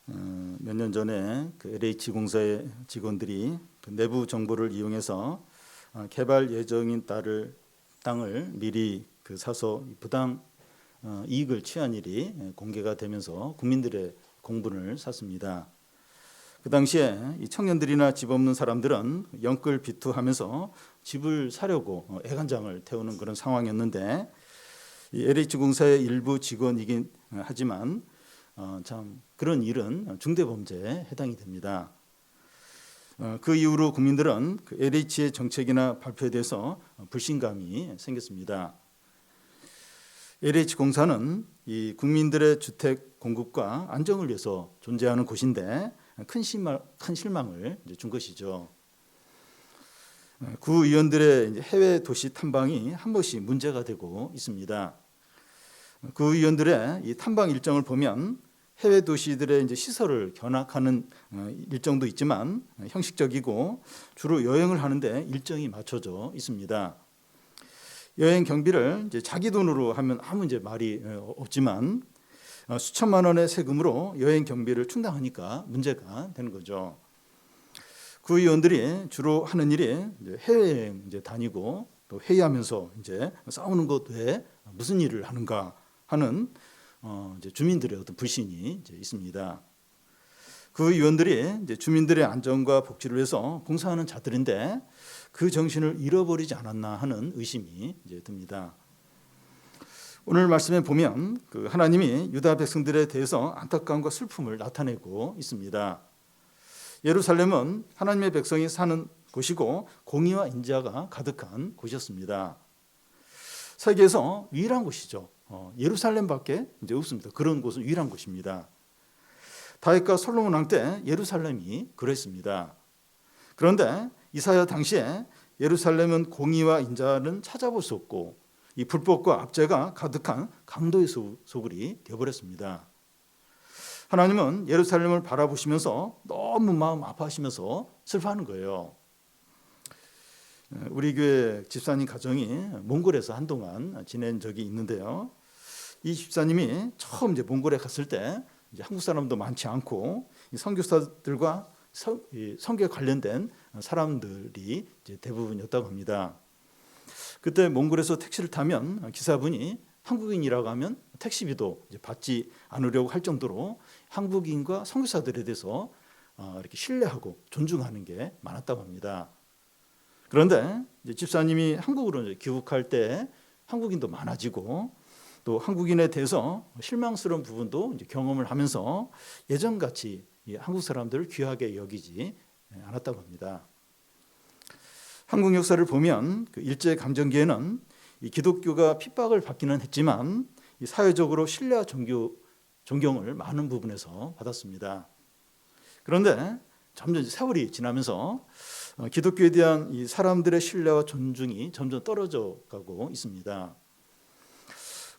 몇 년 전에 그 LH 공사의 직원들이 그 내부 정보를 이용해서 개발 예정인 땅을 미리 그 사서 부당 이익을 취한 일이 공개가 되면서 국민들의 공분을 샀습니다. 그 당시에 이 청년들이나 집 없는 사람들은 영끌 비투하면서 집을 사려고 애간장을 태우는 그런 상황이었는데, 이 LH공사의 일부 직원이긴 하지만 참 그런 일은 중대범죄에 해당이 됩니다. 그 이후로 국민들은 그 LH의 정책이나 발표에 대해서 불신감이 생겼습니다. LH공사는 이 국민들의 주택 공급과 안정을 위해서 존재하는 곳인데 큰 실망을 준 것이죠. 구의원들의 해외 도시 탐방이 한 번씩 문제가 되고 있습니다. 구의원들의 이 탐방 일정을 보면 해외 도시들의 시설을 견학하는 일정도 있지만 형식적이고 주로 여행을 하는데 일정이 맞춰져 있습니다. 여행 경비를 자기 돈으로 하면 아무 말이 없지만 수천만 원의 세금으로 여행 경비를 충당하니까 문제가 되는 거죠. 구의원들이 주로 하는 일이 해외여행 다니고 또 회의하면서 싸우는 것 외에 무슨 일을 하는가 하는 주민들의 어떤 불신이 있습니다. 구의원들이 주민들의 안전과 복지를 위해서 봉사하는 자들인데 그 정신을 잃어버리지 않았나 하는 의심이 듭니다. 오늘 말씀에 보면 그 하나님이 유다 백성들에 대해서 안타까움과 슬픔을 나타내고 있습니다. 예루살렘은 하나님의 백성이 사는 곳이고 공의와 인자가 가득한 곳이었습니다. 세계에서 유일한 곳이죠. 예루살렘밖에 없습니다. 그런 곳은 유일한 곳입니다. 다윗과 솔로몬 왕 때 예루살렘이 그랬습니다. 그런데 이사야 당시에 예루살렘은 공의와 인자는 찾아볼 수 없고 이 불법과 압제가 가득한 강도의 소굴이 되어버렸습니다. 하나님은 예루살렘을 바라보시면서 너무 마음 아파하시면서 슬퍼하는 거예요. 우리 교회 집사님 가정이 몽골에서 한동안 지낸 적이 있는데요. 이 집사님이 처음 몽골에 갔을 때 한국 사람도 많지 않고 선교사들과 선교에 관련된 사람들이 대부분이었다고 합니다. 그때 몽골에서 택시를 타면 기사분이 한국인이라고 하면 택시비도 받지 않으려고 할 정도로 한국인과 선교사들에 대해서 이렇게 신뢰하고 존중하는 게 많았다고 합니다. 그런데 집사님이 한국으로 귀국할 때 한국인도 많아지고 또 한국인에 대해서 실망스러운 부분도 경험을 하면서 예전같이 한국 사람들을 귀하게 여기지 않았다고 합니다. 한국 역사를 보면 그 일제강점기에는 이 기독교가 핍박을 받기는 했지만 이 사회적으로 신뢰와 존경을 많은 부분에서 받았습니다. 그런데 점점 세월이 지나면서 기독교에 대한 이 사람들의 신뢰와 존중이 점점 떨어져 가고 있습니다.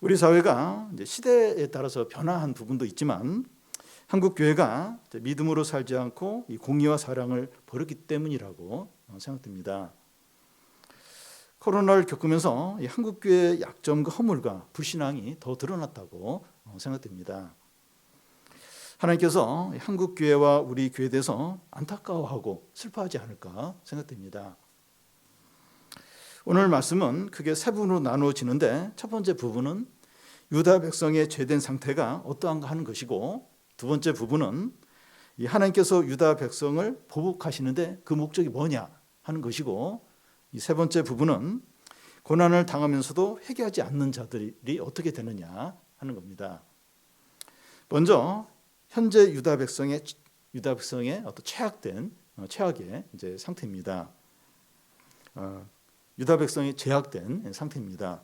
우리 사회가 시대에 따라서 변화한 부분도 있지만 한국 교회가 믿음으로 살지 않고 이 공의와 사랑을 버렸기 때문이라고 생각됩니다. 코로나를 겪으면서 한국 교회의 약점과 허물과 불신앙이 더 드러났다고 생각됩니다. 하나님께서 한국 교회와 우리 교회에 대해서 안타까워하고 슬퍼하지 않을까 생각됩니다. 오늘 말씀은 크게 세 부분으로 나누어지는데 첫 번째 부분은 유다 백성의 죄된 상태가 어떠한가 하는 것이고, 두 번째 부분은 하나님께서 유다 백성을 보복하시는데 그 목적이 뭐냐 하는 것이고, 이 세 번째 부분은 고난을 당하면서도 회개하지 않는 자들이 어떻게 되느냐 하는 겁니다. 먼저 현재 유다 백성의 어떤 최악의 상태입니다. 유다 백성이 죄악된 상태입니다.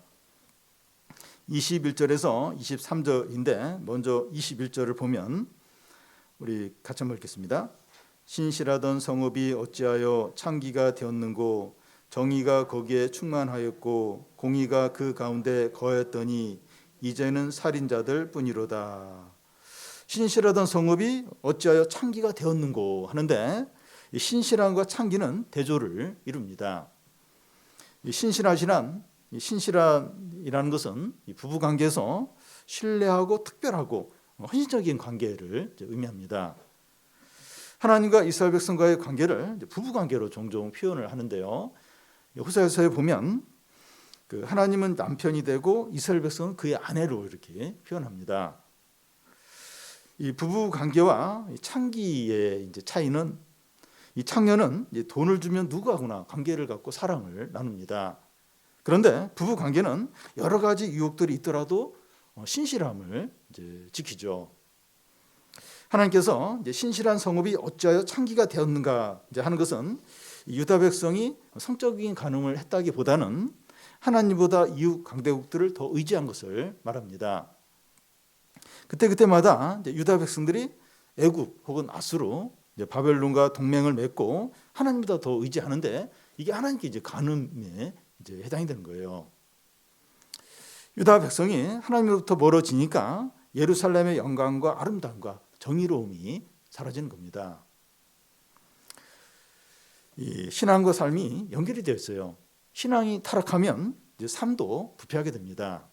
21절에서 23절인데 먼저 21절을 보면 우리 같이 한번 읽겠습니다. 신실하던 성읍이 어찌하여 창기가 되었는고, 정의가 거기에 충만하였고 공의가 그 가운데 거했더니 이제는 살인자들 뿐이로다. 신실하던 성읍이 어찌하여 창기가 되었는고 하는데, 이 신실함과 창기는 대조를 이룹니다. 이 신실이라는 것은 이 부부관계에서 신뢰하고 특별하고 헌신적인 관계를 의미합니다. 하나님과 이스라엘 백성과의 관계를 부부 관계로 종종 표현을 하는데요. 호세아서에 보면 하나님은 남편이 되고 이스라엘 백성은 그의 아내로 이렇게 표현합니다. 이 부부 관계와 창기의 차이는, 이 창녀는 돈을 주면 누구하고나 관계를 갖고 사랑을 나눕니다. 그런데 부부 관계는 여러 가지 유혹들이 있더라도 신실함을 지키죠. 하나님께서 신실한 성읍이 어찌하여 창기가 되었는가 하는 것은 유다 백성이 성적인 간음을 했다기보다는 하나님보다 이웃 강대국들을 더 의지한 것을 말합니다. 그때마다 유다 백성들이 애굽 혹은 아수르, 바벨론과 동맹을 맺고 하나님보다 더 의지하는데, 이게 하나님께 간음에 해당이 되는 거예요. 유다 백성이 하나님으로부터 멀어지니까 예루살렘의 영광과 아름다움과 정의로움이 사라지는 겁니다. 이 신앙과 삶이 연결이 되어 있어요. 신앙이 타락하면 삶도 부패하게 됩니다.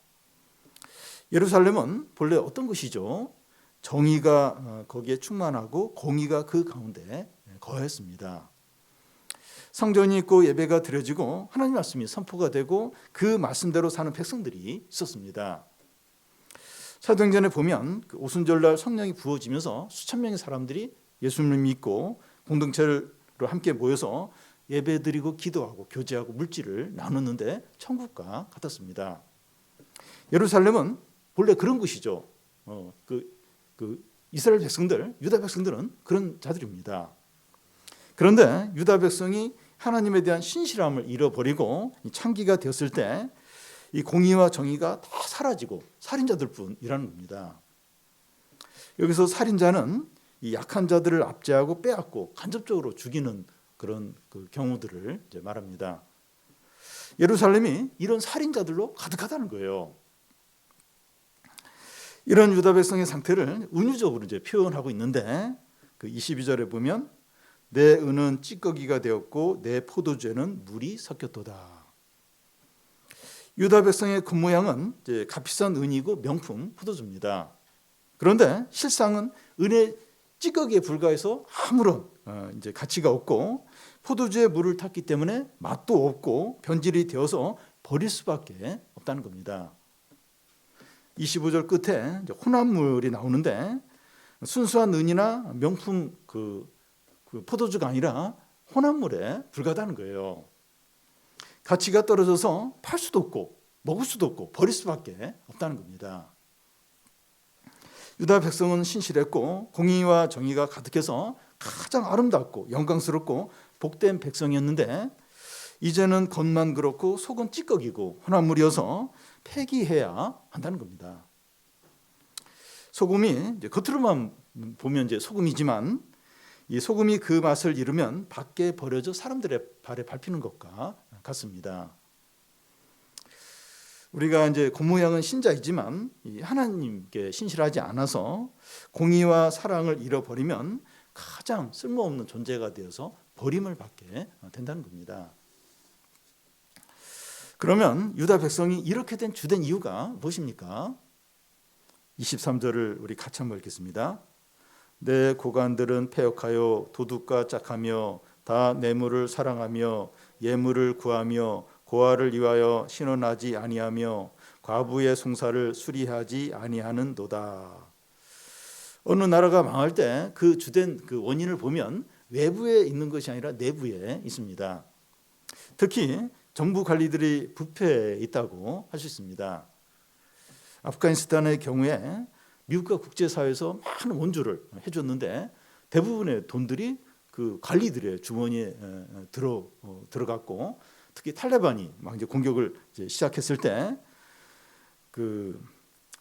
예루살렘은 본래 어떤 것이죠? 정의가 거기에 충만하고 공의가 그 가운데 거했습니다. 성전이 있고 예배가 드려지고 하나님 말씀이 선포가 되고 그 말씀대로 사는 백성들이 있었습니다. 사도행전에 보면 오순절날 성령이 부어지면서 수천 명의 사람들이 예수님을 믿고 공동체로 함께 모여서 예배드리고 기도하고 교제하고 물질을 나누는데 천국과 같았습니다. 예루살렘은 본래 그런 곳이죠. 이스라엘 백성들, 유다 백성들은 그런 자들입니다. 그런데 유다 백성이 하나님에 대한 신실함을 잃어버리고 창기가 되었을 때 이 공의와 정의가 다 사라지고 살인자들 뿐이라는 겁니다. 여기서 살인자는 이 약한 자들을 압제하고 빼앗고 간접적으로 죽이는 그런 경우들을 말합니다. 예루살렘이 이런 살인자들로 가득하다는 거예요. 이런 유다 백성의 상태를 은유적으로 표현하고 있는데 22절에 보면 내 은은 찌꺼기가 되었고 내 포도주에는 물이 섞였도다. 유다 백성의 겉모양은 값비싼 은이고 명품 포도주입니다. 그런데 실상은 은의 찌꺼기에 불과해서 아무런 가치가 없고 포도주에 물을 탔기 때문에 맛도 없고 변질이 되어서 버릴 수밖에 없다는 겁니다. 25절 끝에 혼합물이 나오는데 순수한 은이나 명품 포도주가 아니라 혼합물에 불과하다는 거예요. 가치가 떨어져서 팔 수도 없고 먹을 수도 없고 버릴 수밖에 없다는 겁니다. 유다 백성은 신실했고 공의와 정의가 가득해서 가장 아름답고 영광스럽고 복된 백성이었는데 이제는 겉만 그렇고 속은 찌꺼기고 혼합물이어서 폐기해야 한다는 겁니다. 소금이 겉으로만 보면 소금이지만 이 소금이 그 맛을 잃으면 밖에 버려져 사람들의 발에 밟히는 것과 같습니다. 우리가 겉모양은 신자이지만 하나님께 신실하지 않아서 공의와 사랑을 잃어버리면 가장 쓸모없는 존재가 되어서 버림을 받게 된다는 겁니다. 그러면 유다 백성이 이렇게 된 주된 이유가 무엇입니까? 23절을 우리 같이 한번 읽겠습니다. 내 고관들은 패역하여 도둑과 짝하며 다 뇌물을 사랑하며 예물을 구하며 고아를 위하여 신원하지 아니하며 과부의 송사를 수리하지 아니하는도다. 어느 나라가 망할 때 그 주된 원인을 보면 외부에 있는 것이 아니라 내부에 있습니다. 특히 정부 관리들이 부패해 있다고 할 수 있습니다. 아프가니스탄의 경우에 미국과 국제사회에서 많은 원조를 해줬는데 대부분의 돈들이 그 관리들의 주머니에 들어갔고, 특히 탈레반이 막 공격을 시작했을 때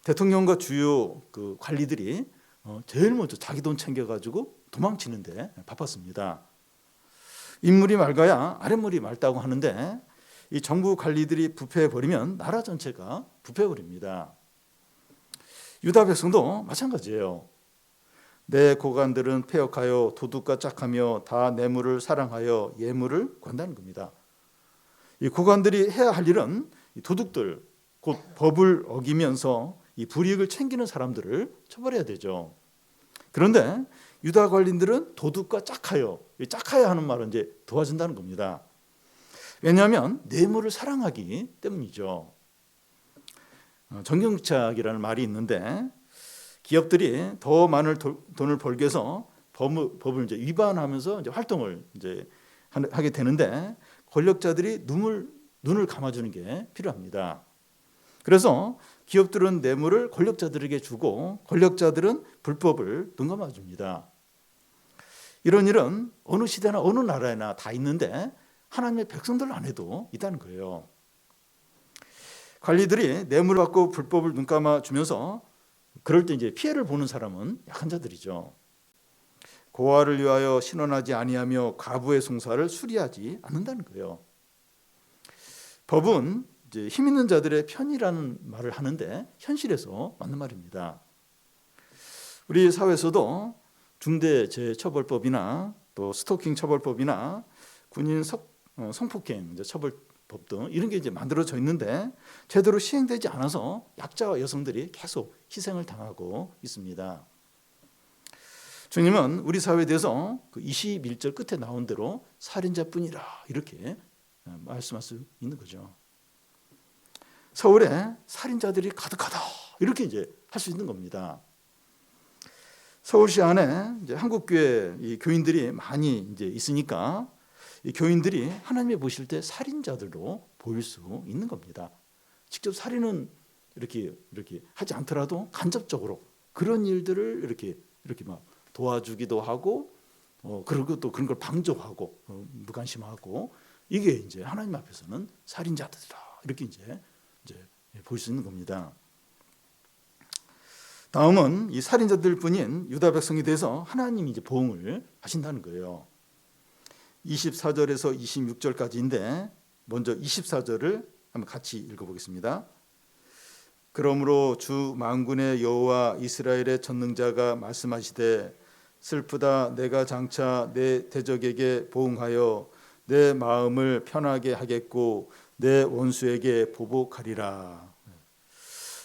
대통령과 주요 관리들이 제일 먼저 자기 돈 챙겨가지고 도망치는데 바빴습니다. 인물이 맑아야 아랫물이 맑다고 하는데 이 정부 관리들이 부패해버리면 나라 전체가 부패해버립니다. 유다 백성도 마찬가지예요. 내 고관들은 패역하여 도둑과 짝하며 다 뇌물을 사랑하여 예물을 구한다는 겁니다. 이 고관들이 해야 할 일은 이 도둑들, 곧 법을 어기면서 이 불이익을 챙기는 사람들을 처벌해야 되죠. 그런데 유다 관리인들은 도둑과 짝하여 하는 말은 이제 도와준다는 겁니다. 왜냐하면 뇌물을 사랑하기 때문이죠. 정경유착이라는 말이 있는데 기업들이 더 많은 돈을 벌기 위해서 법을 이제 위반하면서 이제 활동을 이제 하게 되는데 권력자들이 눈을 감아주는 게 필요합니다. 그래서 기업들은 뇌물을 권력자들에게 주고 권력자들은 불법을 눈 감아줍니다. 이런 일은 어느 시대나 어느 나라에나 다 있는데 하나님의 백성들 안에도 있다는 거예요. 관리들이 뇌물을 받고 불법을 눈 감아주면서 그럴 때 이제 피해를 보는 사람은 약한 자들이죠. 고아를 위하여 신원하지 아니하며 과부의 송사를 수리하지 않는다는 거예요. 법은 이제 힘 있는 자들의 편이라는 말을 하는데 현실에서 맞는 말입니다. 우리 사회에서도 중대재해처벌법이나 또 스토킹 처벌법이나 군인 성폭행 처벌법 등 이런 게 이제 만들어져 있는데 제대로 시행되지 않아서 약자와 여성들이 계속 희생을 당하고 있습니다. 주님은 우리 사회에 대해서 그 21절 끝에 나온 대로 살인자뿐이라 이렇게 말씀할 수 있는 거죠. 서울에 살인자들이 가득하다 이렇게 이제 할 수 있는 겁니다. 서울시 안에 이제 한국교회 이 교인들이 많이 이제 있으니까 이 교인들이 하나님이 보실 때 살인자들로 보일 수 있는 겁니다. 직접 살인은 이렇게 하지 않더라도 간접적으로 그런 일들을 이렇게 막 도와주기도 하고 그리고 또 그런 걸 방조하고 무관심하고 이게 이제 하나님 앞에서는 살인자들이다 이렇게 이제 볼 수 있는 겁니다. 다음은 이 살인자들뿐인 유다 백성에 대해서 하나님이 이제 보응을 하신다는 거예요. 24절에서 26절까지인데 먼저 24절을 한번 같이 읽어보겠습니다. 그러므로 주 만군의 여호와 이스라엘의 전능자가 말씀하시되 슬프다 내가 장차 내 대적에게 보응하여 내 마음을 편하게 하겠고 내 원수에게 보복하리라.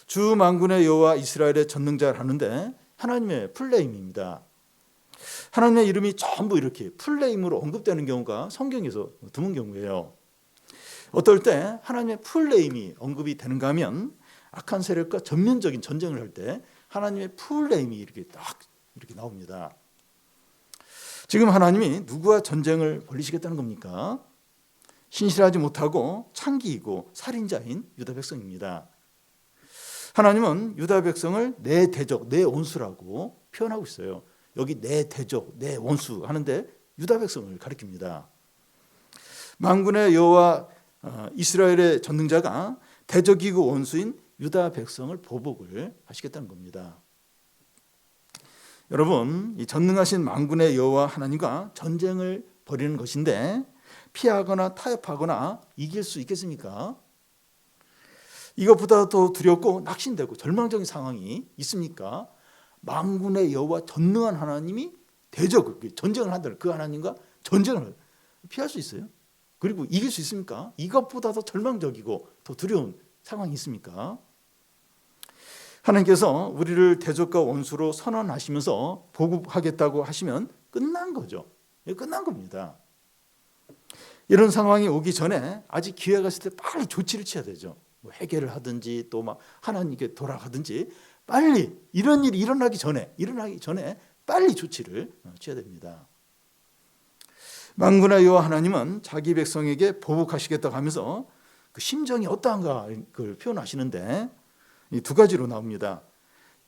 주 만군의 여호와 이스라엘의 전능자를 하는데 하나님의 풀네임입니다. 하나님의 이름이 전부 이렇게 풀네임으로 언급되는 경우가 성경에서 드문 경우예요. 어떨 때 하나님의 풀네임이 언급이 되는가 하면 악한 세력과 전면적인 전쟁을 할 때 하나님의 풀네임이 이렇게 딱 이렇게 나옵니다. 지금 하나님이 누구와 전쟁을 벌이시겠다는 겁니까? 신실하지 못하고 창기이고 살인자인 유다 백성입니다. 하나님은 유다 백성을 내 대적, 내 원수라고 표현하고 있어요. 여기 내 대적, 내 원수 하는데 유다 백성을 가리킵니다. 만군의 여호와 이스라엘의 전능자가 대적이고 원수인 유다 백성을 보복을 하시겠다는 겁니다. 여러분, 이 전능하신 만군의 여호와 하나님과 전쟁을 벌이는 것인데 피하거나 타협하거나 이길 수 있겠습니까? 이것보다 더 두렵고 낙심되고 절망적인 상황이 있습니까? 만군의 여호와 전능한 하나님이 전쟁을 한다는 그 하나님과 전쟁을 피할 수 있어요? 그리고 이길 수 있습니까? 이것보다 더 절망적이고 더 두려운 상황이 있습니까? 하나님께서 우리를 대적과 원수로 선언하시면서 보복하겠다고 하시면 끝난 거죠. 끝난 겁니다. 이런 상황이 오기 전에 아직 기회가 있을 때 빨리 조치를 취해야 되죠. 회개를 하든지 또 막 하나님께 돌아가든지 빨리 이런 일이 일어나기 전에 빨리 조치를 취해야 됩니다. 만군의 여호와 하나님은 자기 백성에게 보복하시겠다고 하면서 그 심정이 어떠한가 그걸 표현하시는데 이 두 가지로 나옵니다.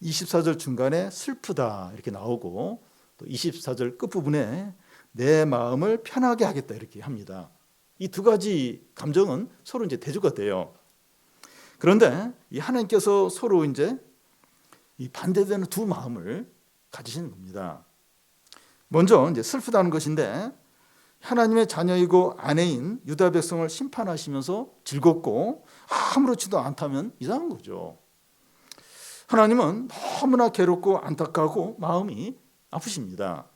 24절 중간에 슬프다 이렇게 나오고 또 24절 끝부분에 내 마음을 편하게 하겠다 이렇게 합니다. 이 두 가지 감정은 서로 이제 대조가 돼요. 그런데 이 하나님께서 서로 이제 이 반대되는 두 마음을 가지시는 겁니다. 먼저 이제 슬프다는 것인데 하나님의 자녀이고 아내인 유다 백성을 심판하시면서 즐겁고 아무렇지도 않다면 이상한 거죠. 하나님은 너무나 괴롭고 안타까우고 마음이 아프십니다.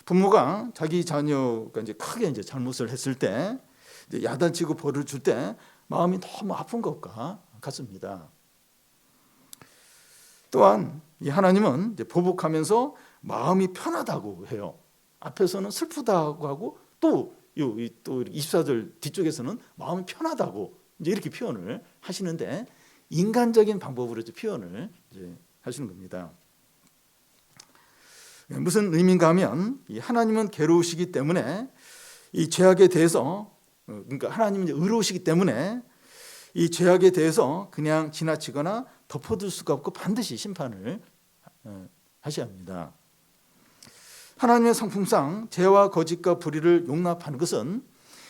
부모가 자기 자녀가 이제 크게 이제 잘못을 했을 때 이제 야단치고 벌을 줄 때 마음이 너무 아픈 것과 같습니다. 또한 이 하나님은 이제 보복하면서 마음이 편하다고 해요. 앞에서는 슬프다고 하고 또 24절 뒤쪽에서는 마음이 편하다고 이제 이렇게 표현을 하시는데 인간적인 방법으로 이제 표현을 이제 하시는 겁니다. 무슨 의미인가 하면 이 하나님은 괴로우시기 때문에 이 죄악에 대해서 그러니까 하나님은 이제 의로우시기 때문에 이 죄악에 대해서 그냥 지나치거나 덮어둘 수가 없고 반드시 심판을 하셔야 합니다. 하나님의 성품상 죄와 거짓과 불의를 용납하는 것은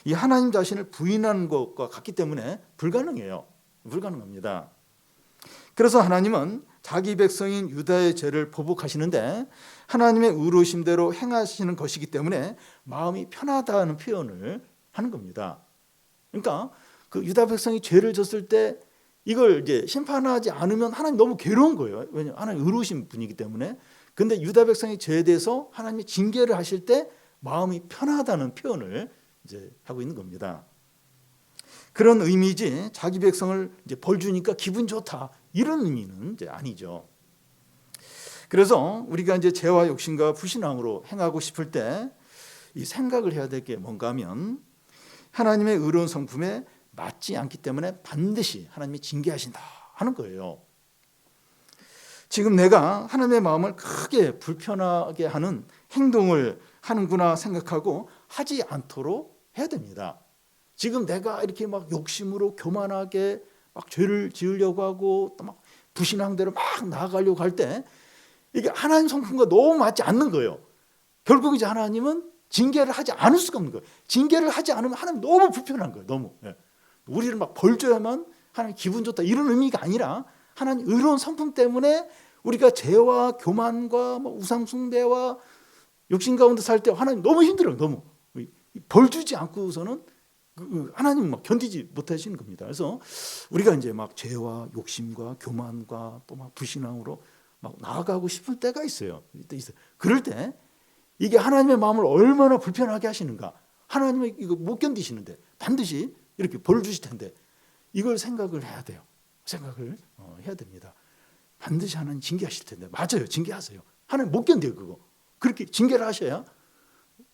이 하나님 자신을 부인하는 것과 같기 때문에 불가능해요. 불가능합니다. 그래서 하나님은 자기 백성인 유다의 죄를 보복하시는데 하나님의 의로우심대로 행하시는 것이기 때문에 마음이 편하다는 표현을 하는 겁니다. 그러니까 그 유다 백성이 죄를 졌을 때 이걸 이제 심판하지 않으면 하나님 너무 괴로운 거예요. 왜냐하면 하나님 의로우신 분이기 때문에. 근데 유다 백성의 죄에 대해서 하나님이 징계를 하실 때 마음이 편하다는 표현을 이제 하고 있는 겁니다. 그런 의미지 자기 백성을 이제 벌 주니까 기분 좋다 이런 의미는 이제 아니죠. 그래서 우리가 이제 죄와 욕심과 불신앙으로 행하고 싶을 때 이 생각을 해야 될 게 뭔가 하면 하나님의 의로운 성품에 맞지 않기 때문에 반드시 하나님이 징계하신다 하는 거예요. 지금 내가 하나님의 마음을 크게 불편하게 하는 행동을 하는구나 생각하고 하지 않도록 해야 됩니다. 지금 내가 이렇게 막 욕심으로 교만하게 막 죄를 지으려고 하고 또 막 부신앙대로 막 나아가려고 할 때 이게 하나님 성품과 너무 맞지 않는 거예요. 결국 이제 하나님은 징계를 하지 않을 수가 없는 거예요. 징계를 하지 않으면 하나님 너무 불편한 거예요. 너무. 우리를 막 벌줘야만 하나님 기분 좋다 이런 의미가 아니라 하나님 의로운 성품 때문에 우리가 죄와 교만과 우상 숭배와 욕심 가운데 살 때 하나님 너무 힘들어요. 너무 벌 주지 않고서는 하나님 막 견디지 못하시는 겁니다. 그래서 우리가 이제 막 죄와 욕심과 교만과 또 막 불신앙으로 막 나아가고 싶을 때가 있어요. 그럴 때 이게 하나님의 마음을 얼마나 불편하게 하시는가. 하나님은 이거 못 견디시는데 반드시 이렇게 벌 주실 텐데 이걸 생각을 해야 돼요. 생각을 해야 됩니다. 반드시 하나님 징계하실 텐데 맞아요. 징계하세요. 하나님 못 견뎌요. 그거. 그렇게 징계를 하셔야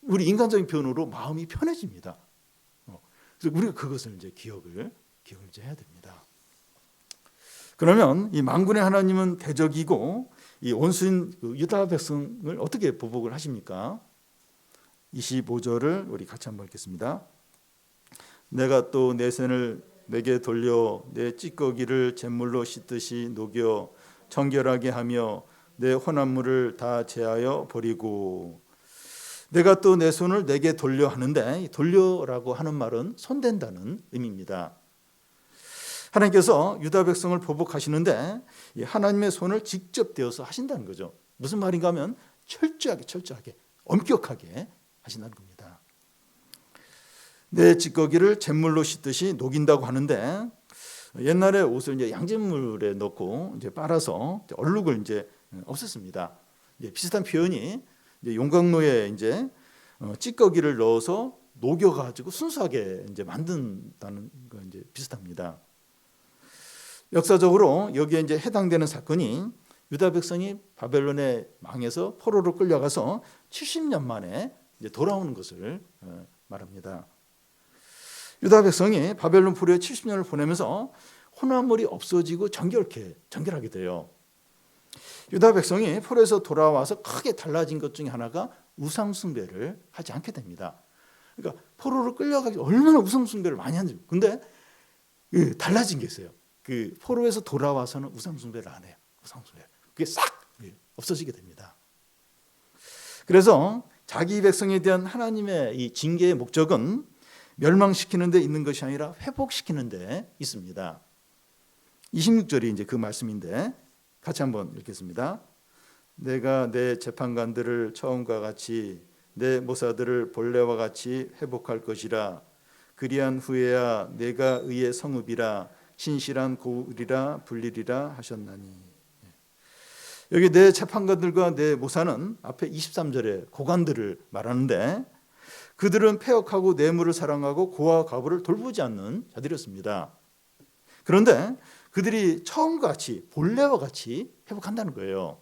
우리 인간적인 표현으로 마음이 편해집니다. 그래서 우리가 그것을 이제 기억을 이제 해야 됩니다. 그러면 이 만군의 하나님은 대적이고 이 원수인 유다 백성을 어떻게 보복을 하십니까? 25절을 우리 같이 한번 읽겠습니다. 내가 또 내 손을 내게 돌려 내 찌꺼기를 잿물로 씻듯이 녹여 정결하게 하며 내 혼합물을 다 제하여 버리고 내가 또 내 손을 내게 돌려 하는데 돌려라고 하는 말은 손댄다는 의미입니다. 하나님께서 유다 백성을 보복하시는데 하나님의 손을 직접 대어서 하신다는 거죠. 무슨 말인가 하면 철저하게 엄격하게 하신다는 겁니다. 내 찌꺼기를 잿물로 씻듯이 녹인다고 하는데 옛날에 옷을 이제 양잿물에 넣고 이제 빨아서 얼룩을 이제 없앴습니다. 비슷한 표현이 이제 용광로에 이제 찌꺼기를 넣어서 녹여가지고 순수하게 이제 만든다는 거 이제 비슷합니다. 역사적으로 여기에 이제 해당되는 사건이 유다 백성이 바벨론에 망해서 포로로 끌려가서 70년 만에 이제 돌아오는 것을 말합니다. 유다 백성이 바벨론 포로에 70년을 보내면서 혼합물이 없어지고 정결하게 돼요. 유다 백성이 포로에서 돌아와서 크게 달라진 것 중에 하나가 우상 숭배를 하지 않게 됩니다. 그러니까 포로로 끌려가기 얼마나 우상 숭배를 많이 하는지. 근데 달라진 게 있어요. 그 포로에서 돌아와서는 우상 숭배를 안 해요. 우상 숭배. 그게 싹 없어지게 됩니다. 그래서 자기 백성에 대한 하나님의 이 징계의 목적은 멸망시키는 데 있는 것이 아니라 회복시키는 데 있습니다. 26절이 이제 그 말씀인데 같이 한번 읽겠습니다. 내가 내 재판관들을 처음과 같이 내 모사들을 본래와 같이 회복할 것이라. 그리한 후에야 내가 의의 성읍이라 신실한 고울이라 불리리라 하셨나니. 여기 내 재판관들과 내 모사는 앞에 23절에 고관들을 말하는데 그들은 패역하고 뇌물을 사랑하고 고와 과부를 돌보지 않는 자들이었습니다. 그런데 그들이 처음과 같이 본래와 같이 회복한다는 거예요.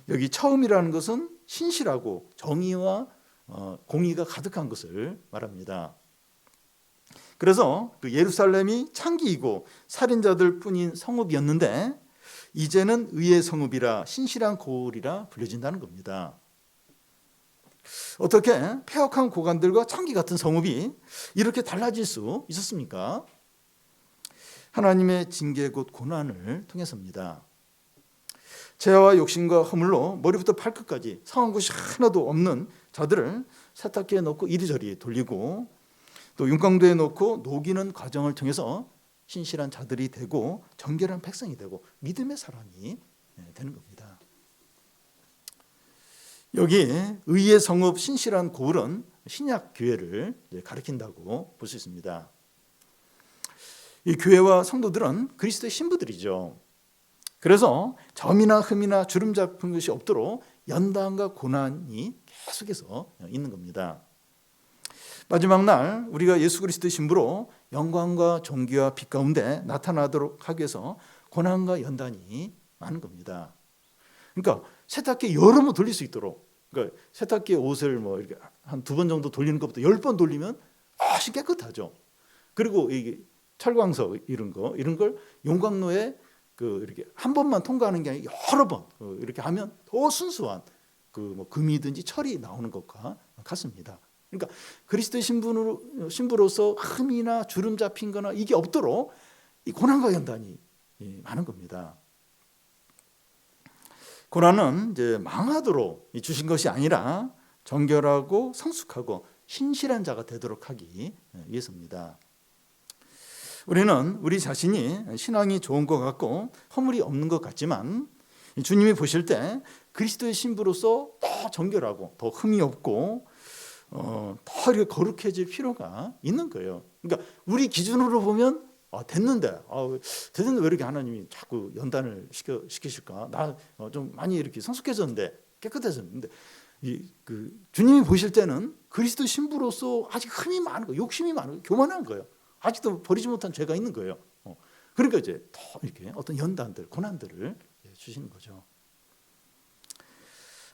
여기 처음이라는 것은 신실하고 정의와 공의가 가득한 것을 말합니다. 그래서 그 예루살렘이 창기이고 살인자들 뿐인 성읍이었는데 이제는 의의 성읍이라 신실한 고을이라 불려진다는 겁니다. 어떻게 폐역한 고관들과 창기 같은 성읍이 이렇게 달라질 수 있었습니까? 하나님의 징계 곧 고난을 통해서입니다. 죄와 욕심과 허물로 머리부터 발끝까지 상한 곳이 하나도 없는 자들을 세탁기에 넣고 이리저리 돌리고 또 윤광도에 넣고 녹이는 과정을 통해서 신실한 자들이 되고 정결한 백성이 되고 믿음의 사람이 되는 겁니다. 여기 의의 성읍 신실한 고을은 신약 교회를 가리킨다고 볼 수 있습니다. 이 교회와 성도들은 그리스도의 신부들이죠. 그래서 점이나 흠이나 주름 잡힌 것이 없도록 연단과 고난이 계속해서 있는 겁니다. 마지막 날 우리가 예수 그리스도의 신부로 영광과 존귀와 빛 가운데 나타나도록 하기 위해서 고난과 연단이 많은 겁니다. 그러니까 세탁기 여러 번 돌릴 수 있도록, 그러니까 세탁기의 옷을 뭐 이렇게 한 2번 정도 돌리는 것부터 10번 돌리면 훨씬 깨끗하죠. 그리고 이게 철광석 이런 걸 용광로에 이렇게 한 번만 통과하는 게 아니라 여러 번 이렇게 하면 더 순수한 뭐 금이든지 철이 나오는 것과 같습니다. 그러니까 그리스도의 신부로서 흠이나 주름 잡힌 거나 이게 없도록 이 고난과 연단이 많은 겁니다. 고난은 이제 망하도록 주신 것이 아니라 정결하고 성숙하고 신실한 자가 되도록 하기 위해서입니다. 우리는 우리 자신이 신앙이 좋은 것 같고 허물이 없는 것 같지만 주님이 보실 때 그리스도의 신부로서 더 정결하고 더 흠이 없고 더 이렇게 거룩해질 필요가 있는 거예요. 그러니까 우리 기준으로 보면 됐는데 왜 이렇게 하나님이 자꾸 연단을 시키실까? 나 좀 많이 이렇게 성숙해졌는데 깨끗해졌는데 주님이 보실 때는 그리스도 신부로서 아직 흠이 많은 거, 욕심이 많은 거, 교만한 거예요. 아직도 버리지 못한 죄가 있는 거예요. 그러니까 이제 더 이렇게 어떤 연단들, 고난들을 주시는 거죠.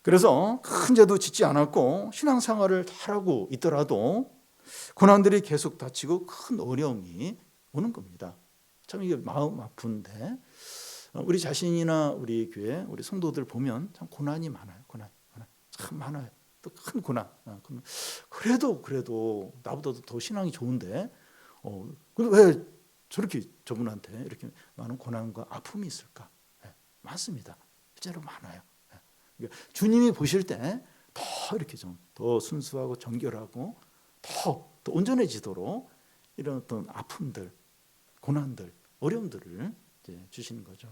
그래서 큰 죄도 짓지 않았고 신앙생활을 잘하고 있더라도 고난들이 계속 닥치고 큰 어려움이 오는 겁니다. 참 이게 마음 아픈데 우리 자신이나 우리 교회, 우리 성도들 보면 참 고난이 많아요. 고난 참 많아요. 또 큰 고난. 그래도 나보다도 더 신앙이 좋은데 왜 저렇게 저분한테 이렇게 많은 고난과 아픔이 있을까? 많습니다. 실제로 많아요. 그러니까 주님이 보실 때 더 이렇게 좀 더 순수하고 정결하고 더 온전해지도록 이런 어떤 아픔들, 고난들, 어려움들을 이제 주시는 거죠.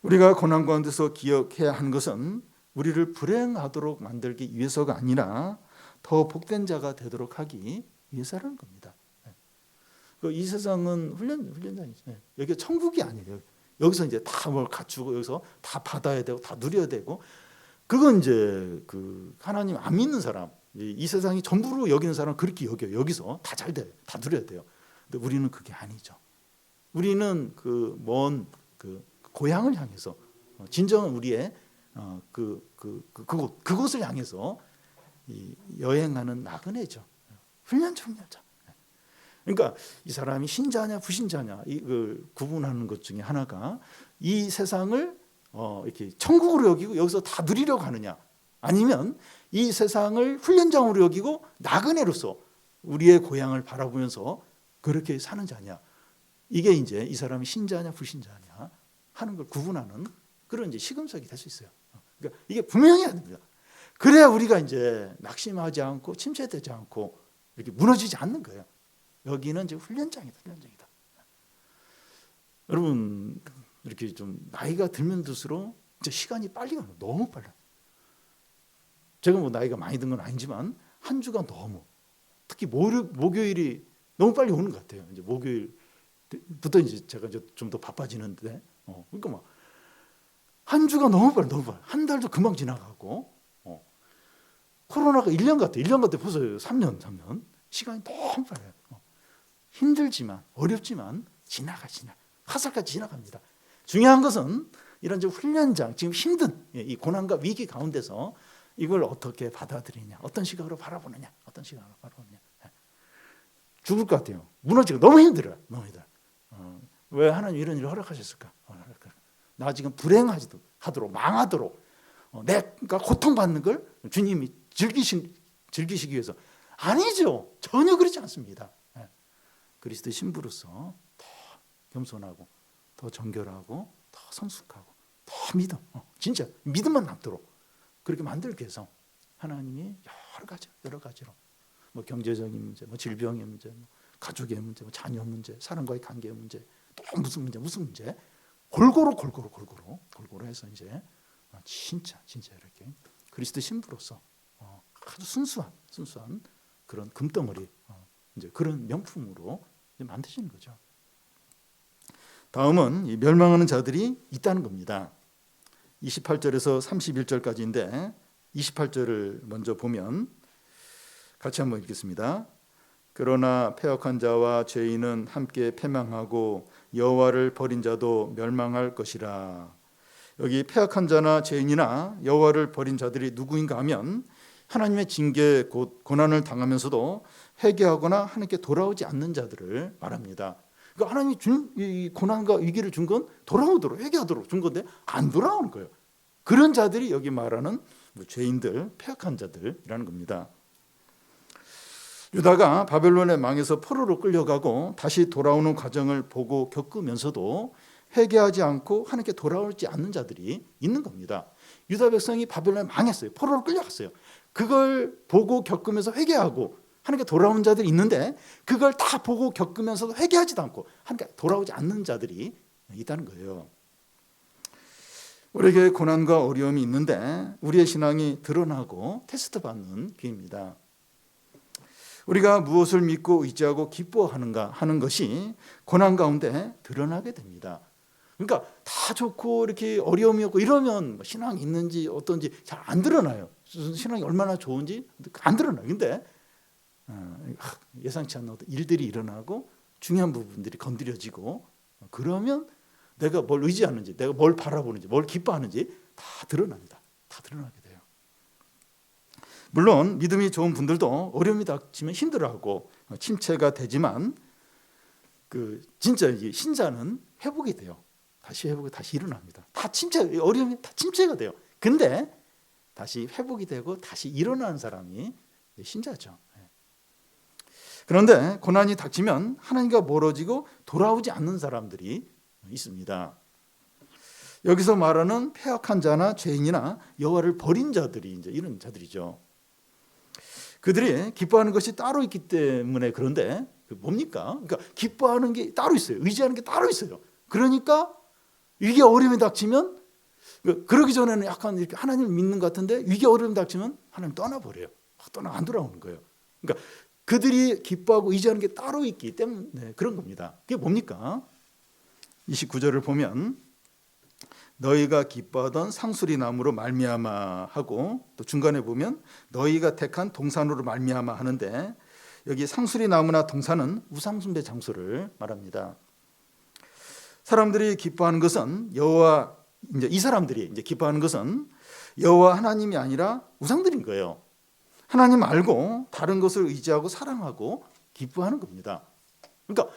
우리가 고난 가운데서 기억해야 하는 것은 우리를 불행하도록 만들기 위해서가 아니라 더 복된 자가 되도록 하기 위해서라는 겁니다. 이 세상은 훈련장이죠. 여기가 천국이 아니에요. 여기서 이제 다 뭘 갖추고 여기서 다 받아야 되고 다 누려야 되고 그건 이제 하나님 안 믿는 사람, 이 세상이 전부로 여기는 사람 그렇게 여겨요. 여기서 다 잘 돼, 다 누려야 돼요. 근데 우리는 그게 아니죠. 우리는 먼 고향을 향해서 진정한 우리의 그곳을 향해서 여행하는 나그네죠. 훈련자. 그러니까 이 사람이 신자냐 부신자냐 이걸 구분하는 것 중에 하나가 이 세상을 이렇게 천국으로 여기고 여기서 다 누리려고 하느냐, 아니면 이 세상을 훈련장으로 여기고 나그네로서 우리의 고향을 바라보면서 그렇게 사는 자냐, 이게 이제 이 사람이 신자냐 부신자냐 하는 걸 구분하는 그런 이제 시금석이 될 수 있어요. 그러니까 이게 분명해야 됩니다. 그래야 우리가 이제 낙심하지 않고 침체되지 않고 이렇게 무너지지 않는 거예요. 여기는 이제 훈련장이다. 여러분 이렇게 좀 나이가 들면 들수록 이제 시간이 빨리 가요. 너무 빨라. 제가 뭐 나이가 많이 든 건 아니지만 한 주가 너무, 특히 목요일이 너무 빨리 오는 것 같아요. 이제 목요일부터 이제 제가 좀 더 바빠지는데, 그러니까 막 한 주가 너무 빨라. 한 달도 금방 지나가고, 코로나가 1년 같아. 1년 같아. 벌써 3년. 시간이 너무 빨라요. 힘들지만 어렵지만 화살까지 지나갑니다. 중요한 것은 이런 훈련장, 지금 힘든 이 고난과 위기 가운데서 이걸 어떻게 받아들이냐, 어떤 시각으로 바라보느냐. 죽을 것 같아요. 무너지고 너무 힘들어요. 왜 하나님 이런 일을 허락하셨을까? 나 지금 불행하도록 망하도록 내가 고통받는 걸 주님이 즐기시기 위해서. 아니죠. 전혀 그렇지 않습니다. 그리스도의 신부로서 더 겸손하고 더 정결하고 더 성숙하고 더 믿음, 진짜 믿음만 남도록 그렇게 만들기 위해서 하나님이 여러 가지로 뭐 경제적인 문제, 뭐 질병의 문제, 뭐 가족의 문제, 뭐 자녀 문제, 사람과의 관계의 문제, 또 무슨 문제 골고루 해서 이제 진짜 이렇게 그리스도 신부로서 아주 순수한 그런 금덩어리, 이제 그런 명품으로 이제 만드시는 거죠. 다음은 이 멸망하는 자들이 있다는 겁니다. 28절에서 31절까지인데 28절을 먼저 보면 같이 한번 읽겠습니다. 그러나 패역한 자와 죄인은 함께 패망하고 여호와를 버린 자도 멸망할 것이라. 여기 패역한 자나 죄인이나 여호와를 버린 자들이 누구인가 하면 하나님의 징계 곧 고난을 당하면서도 회개하거나 하나님께 돌아오지 않는 자들을 말합니다. 그러니까 하나님이 준 이 고난과 위기를 준 건 돌아오도록 회개하도록 준 건데 안 돌아오는 거예요. 그런 자들이 여기 말하는 죄인들, 패역한 자들이라는 겁니다. 유다가 바벨론에 망해서 포로로 끌려가고 다시 돌아오는 과정을 보고 겪으면서도 회개하지 않고 하나님께 돌아오지 않는 자들이 있는 겁니다. 유다 백성이 바벨론에 망했어요. 포로로 끌려갔어요. 그걸 보고 겪으면서 회개하고 하나님께 돌아온 자들이 있는데 그걸 다 보고 겪으면서도 회개하지도 않고 하나님께 돌아오지 않는 자들이 있다는 거예요. 우리에게 고난과 어려움이 있는데 우리의 신앙이 드러나고 테스트받는 기회입니다. 우리가 무엇을 믿고 의지하고 기뻐하는가 하는 것이 고난 가운데 드러나게 됩니다. 그러니까 다 좋고 이렇게 어려움이 없고 이러면 신앙이 있는지 어떤지 잘 안 드러나요. 신앙이 얼마나 좋은지 안 드러나요. 근데 예상치 않는 어떤 일들이 일어나고 중요한 부분들이 건드려지고 그러면 내가 뭘 의지하는지, 내가 뭘 바라보는지, 뭘 기뻐하는지 다 드러납니다. 다 드러나게 돼요. 물론 믿음이 좋은 분들도 어려움이 닥치면 힘들어하고 침체가 되지만 진짜 신자는 회복이 돼요. 다시 회복이 다시 일어납니다. 어려움이 다 침체가 돼요. 근데 다시 회복이 되고 다시 일어나는 사람이 신자죠. 그런데 고난이 닥치면 하나님과 멀어지고 돌아오지 않는 사람들이 있습니다. 여기서 말하는 패역한 자나 죄인이나 여호와를 버린 자들이 이제 이런 자들이죠. 그들이 기뻐하는 것이 따로 있기 때문에 그런데 뭡니까? 그러니까 기뻐하는 게 따로 있어요. 의지하는 게 따로 있어요. 그러니까 위기 어려움이 닥치면 그러기 전에는 약간 이렇게 하나님을 믿는 것 같은데 위기 어려움이 닥치면 하나님 떠나버려요. 안 돌아오는 거예요. 그러니까 그들이 기뻐하고 의지하는 게 따로 있기 때문에 그런 겁니다. 그게 뭡니까? 29절을 보면 너희가 기뻐하던 상수리 나무로 말미암아 하고 또 중간에 보면 너희가 택한 동산으로 말미암아 하는데 여기 상수리 나무나 동산은 우상 숭배 장소를 말합니다. 사람들이 기뻐하는 것은 이 사람들이 이제 기뻐하는 것은 여호와 하나님이 아니라 우상들인 거예요. 하나님 말고 다른 것을 의지하고 사랑하고 기뻐하는 겁니다. 그러니까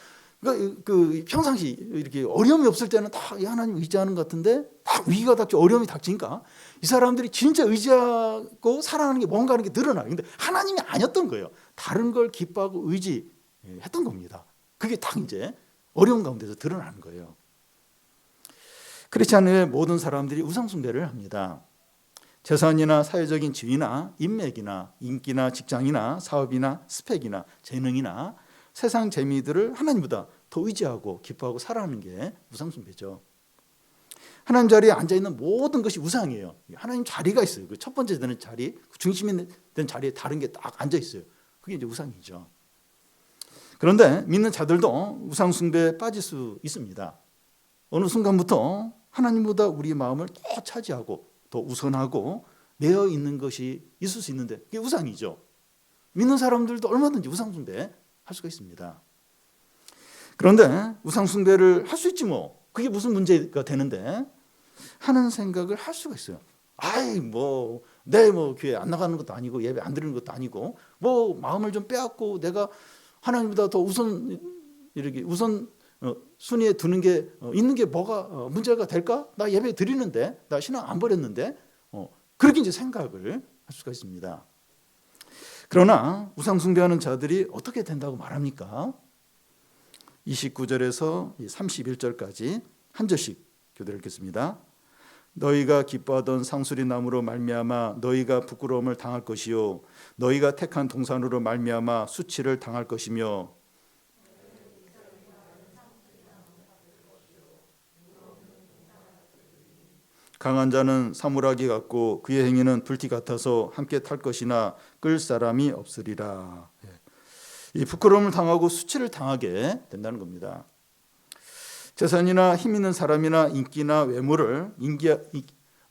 평상시 이렇게 어려움이 없을 때는 다 하나님 의지하는 것 같은데 다 위기가 닥쳐 어려움이 닥치니까 이 사람들이 진짜 의지하고 사랑하는 게 뭔가 하는 게 늘어나요. 근데 하나님이 아니었던 거예요. 다른 걸 기뻐하고 의지했던 겁니다. 그게 딱 이제 어려운 가운데서 드러나는 거예요. 크리스찬의 모든 사람들이 우상 숭배를 합니다. 재산이나 사회적인 지위나 인맥이나 인기나 직장이나 사업이나 스펙이나 재능이나 세상 재미들을 하나님보다 더 의지하고 기뻐하고 사랑하는 게 우상 숭배죠. 하나님 자리에 앉아 있는 모든 것이 우상이에요. 하나님 자리가 있어요. 그 첫 번째 되는 자리, 중심이 된 자리에 다른 게 딱 앉아 있어요. 그게 이제 우상이죠. 그런데 믿는 자들도 우상 숭배에 빠질 수 있습니다. 어느 순간부터 하나님보다 우리 마음을 더 차지하고 더 우선하고 매여 있는 것이 있을 수 있는데 그게 우상이죠. 믿는 사람들도 얼마든지 우상 숭배 할 수가 있습니다. 그런데 우상 숭배를 할 수 있지 뭐. 그게 무슨 문제가 되는데 하는 생각을 할 수가 있어요. 아이 뭐 내 뭐 교회 안 나가는 것도 아니고 예배 안 드리는 것도 아니고 뭐 마음을 좀 빼앗고 내가 하나님보다 더 우선 이렇게 우선 순위에 두는 게 있는 게 뭐가 문제가 될까? 나 예배 드리는데 나 신앙 안 버렸는데 그렇게 이제 생각을 할 수가 있습니다. 그러나 우상 숭배하는 자들이 어떻게 된다고 말합니까? 29절에서 31절까지 한 절씩 교대를 읽겠습니다. 너희가 기뻐하던 상수리 나무로 말미암아 너희가 부끄러움을 당할 것이요 너희가 택한 동산으로 말미암아 수치를 당할 것이며 강한 자는 사물하기 같고 그의 행위는 불티 같아서 함께 탈 것이나 끌 사람이 없으리라. 이 부끄러움을 당하고 수치를 당하게 된다는 겁니다. 재산이나 힘 있는 사람이나 인기나 외모를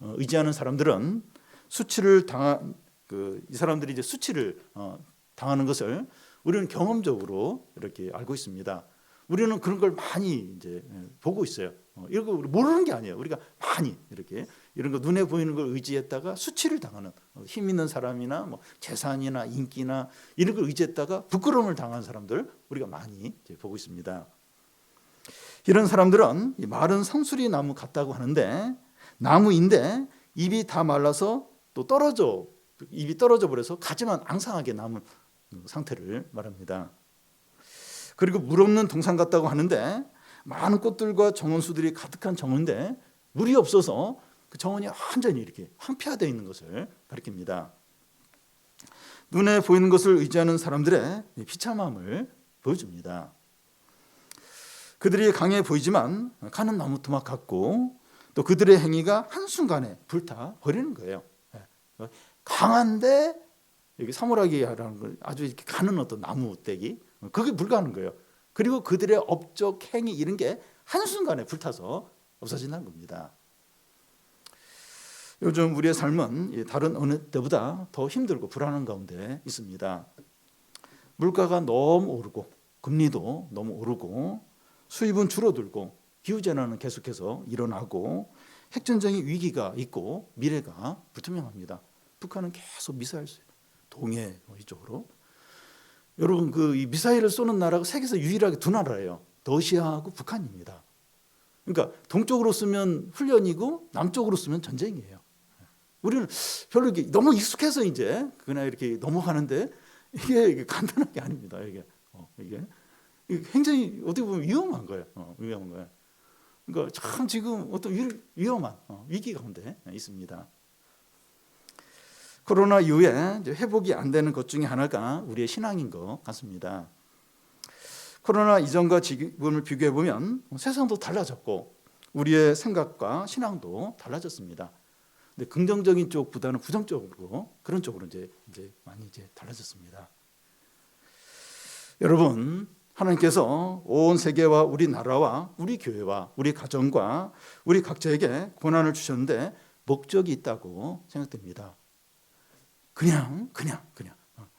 의지하는 사람들은 수치를 이 사람들이 이제 수치를 당하는 것을 우리는 경험적으로 이렇게 알고 있습니다. 우리는 그런 걸 많이 이제 보고 있어요. 이런 거 모르는 게 아니에요. 우리가 많이 이렇게 이런 거 눈에 보이는 걸 의지했다가 수치를 당하는 힘 있는 사람이나 뭐 재산이나 인기나 이런 걸 의지했다가 부끄러움을 당한 사람들 우리가 많이 이제 보고 있습니다. 이런 사람들은 마른 상수리 나무 같다고 하는데 나무인데 잎이 다 말라서 또 잎이 떨어져 버려서 가지만 앙상하게 남은 상태를 말합니다. 그리고 물 없는 동산 같다고 하는데 많은 꽃들과 정원수들이 가득한 정원인데 물이 없어서 그 정원이 완전히 이렇게 황폐화되어 있는 것을 가리킵니다. 눈에 보이는 것을 의지하는 사람들의 비참함을 보여줍니다. 그들이 강해 보이지만 가는 나무 토막 같고 또 그들의 행위가 한순간에 불타 버리는 거예요. 강한데 여기 사물하기라는 걸 아주 이렇게 가는 어떤 나무 떼기 그게 불가능한 거예요. 그리고 그들의 업적 행위 이런 게 한순간에 불타서 없어진다는 겁니다. 요즘 우리의 삶은 다른 어느 때보다 더 힘들고 불안한 가운데 있습니다. 물가가 너무 오르고 금리도 너무 오르고 수입은 줄어들고 기후재난은 계속해서 일어나고 핵전쟁의 위기가 있고 미래가 불투명합니다. 북한은 계속 미사일 동해 이쪽으로 여러분 이 미사일을 쏘는 나라가 세계에서 유일하게 두 나라예요. 러시아하고 북한입니다. 그러니까 동쪽으로 쓰면 훈련이고 남쪽으로 쓰면 전쟁이에요. 우리는 별로 이렇게 너무 익숙해서 이제 그냥 이렇게 넘어가는데 이게 간단한 게 아닙니다. 이게 굉장히 어떻게 보면 위험한 거예요. 위험한 거예요. 그러니까 참 지금 어떤 위험한 위기 가운데 있습니다. 코로나 이후에 회복이 안 되는 것 중에 하나가 우리의 신앙인 것 같습니다. 코로나 이전과 지금을 비교해 보면 세상도 달라졌고 우리의 생각과 신앙도 달라졌습니다. 근데 긍정적인 쪽보다는 부정적으로 그런 쪽으로 이제 많이 달라졌습니다. 여러분, 하나님께서 온 세계와 우리 나라와 우리 교회와 우리 가정과 우리 각자에게 고난을 주셨는데 목적이 있다고 생각됩니다. 그냥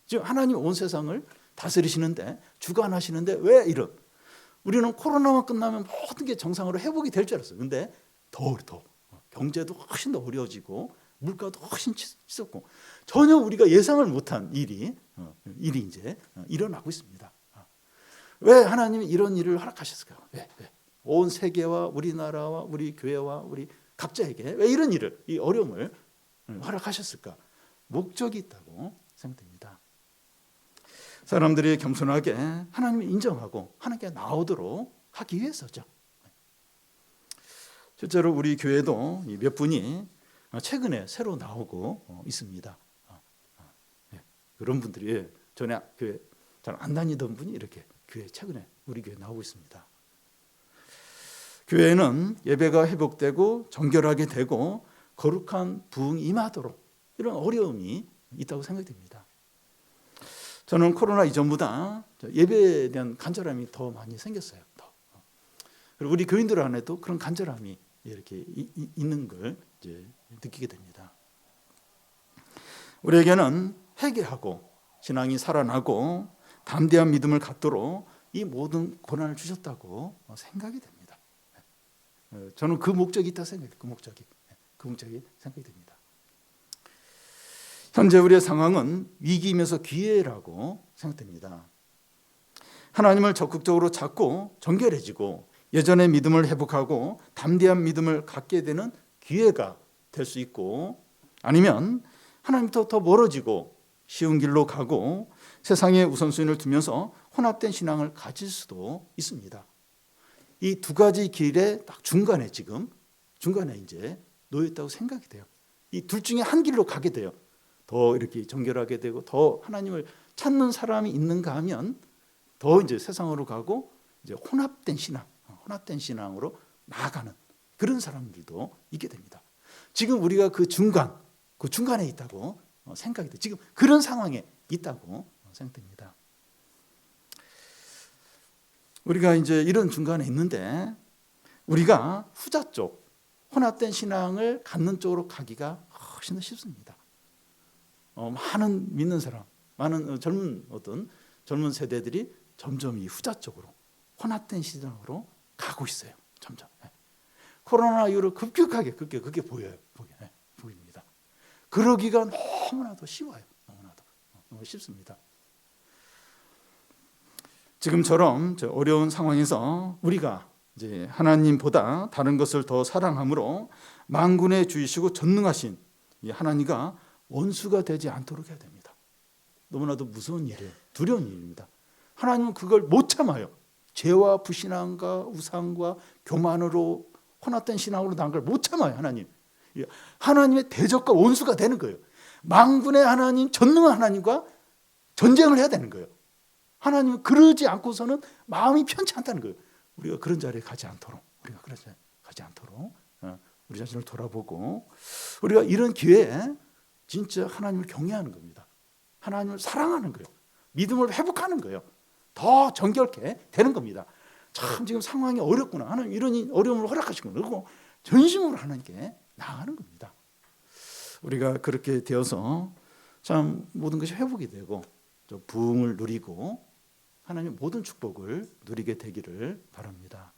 지금 하나님 온 세상을 다스리시는데 주관하시는데 왜 이런 우리는 코로나만 끝나면 모든 게 정상으로 회복이 될 줄 알았어요. 근데 더 경제도 훨씬 더 어려워지고 물가도 훨씬 치솟고 전혀 우리가 예상을 못한 일이 이제 일어나고 있습니다. 왜 하나님이 이런 일을 허락하셨을까요? 왜? 온 세계와 우리나라와 우리 교회와 우리 각자에게 왜 이런 일을 이 어려움을 허락하셨을까? 목적이 있다고 생각됩니다. 사람들이 겸손하게 하나님을 인정하고 하나님께 나오도록 하기 위해서죠. 실제로 우리 교회도 몇 분이 최근에 새로 나오고 있습니다. 그런 분들이 전에 교회 잘 안 다니던 분이 이렇게 교회 최근에 우리 교회 나오고 있습니다. 교회는 예배가 회복되고 정결하게 되고 거룩한 부흥이 임하도록 이런 어려움이 있다고 생각됩니다. 저는 코로나 이전보다 예배에 대한 간절함이 더 많이 생겼어요. 그리고 우리 교인들 안에도 그런 간절함이 이렇게 있는 걸 이제 느끼게 됩니다. 우리에게는 회개하고 신앙이 살아나고 담대한 믿음을 갖도록 이 모든 고난을 주셨다고 생각이 됩니다. 저는 그 목적이 있다고 생각해요. 그 목적이 생각이 됩니다. 현재 우리의 상황은 위기이면서 기회라고 생각됩니다. 하나님을 적극적으로 찾고 정결해지고 예전의 믿음을 회복하고 담대한 믿음을 갖게 되는 기회가 될 수 있고, 아니면 하나님부터 더 멀어지고 쉬운 길로 가고 세상의 우선순위를 두면서 혼합된 신앙을 가질 수도 있습니다. 이 두 가지 길의 딱 중간에 이제 놓여 있다고 생각이 돼요. 이 둘 중에 한 길로 가게 돼요. 더 이렇게 정결하게 되고 더 하나님을 찾는 사람이 있는가 하면 더 이제 세상으로 가고 이제 혼합된 신앙으로 나아가는 그런 사람들도 있게 됩니다. 지금 우리가 그 중간에 있다고 생각이 돼요. 지금 그런 상황에 있다고 생각됩니다. 우리가 이제 이런 중간에 있는데 우리가 후자 쪽 혼합된 신앙을 갖는 쪽으로 가기가 훨씬 더 쉽습니다. 많은 믿는 사람, 많은 젊은 세대들이 점점 이 후자 쪽으로 혼합된 신앙으로 가고 있어요. 점점. 코로나 이후로 급격하게 그게 보여요. 보입니다. 그러기가 너무나도 쉬워요. 너무 쉽습니다. 지금처럼 어려운 상황에서 우리가 이제 하나님보다 다른 것을 더 사랑함으로 만군의 주이시고 전능하신 이 하나님과 원수가 되지 않도록 해야 됩니다. 너무나도 무서운 일이에요. 두려운 일입니다. 하나님은 그걸 못 참아요. 죄와 불신앙과 우상과 교만으로 혼합된 신앙으로 난 걸 못 참아요. 하나님의 대적과 원수가 되는 거예요. 만군의 하나님, 전능한 하나님과 전쟁을 해야 되는 거예요. 하나님은 그러지 않고서는 마음이 편치 않다는 거예요. 우리가 그런 자리에 가지 않도록 우리 자신을 돌아보고 우리가 이런 기회에 진짜 하나님을 경외하는 겁니다. 하나님을 사랑하는 거예요. 믿음을 회복하는 거예요. 더 정결케 되는 겁니다. 참 지금 상황이 어렵구나. 하나님 이런 어려움을 허락하시구나. 그리고 전심으로 하나님께 나아가는 겁니다. 우리가 그렇게 되어서 참 모든 것이 회복이 되고 부흥을 누리고 하나님의 모든 축복을 누리게 되기를 바랍니다.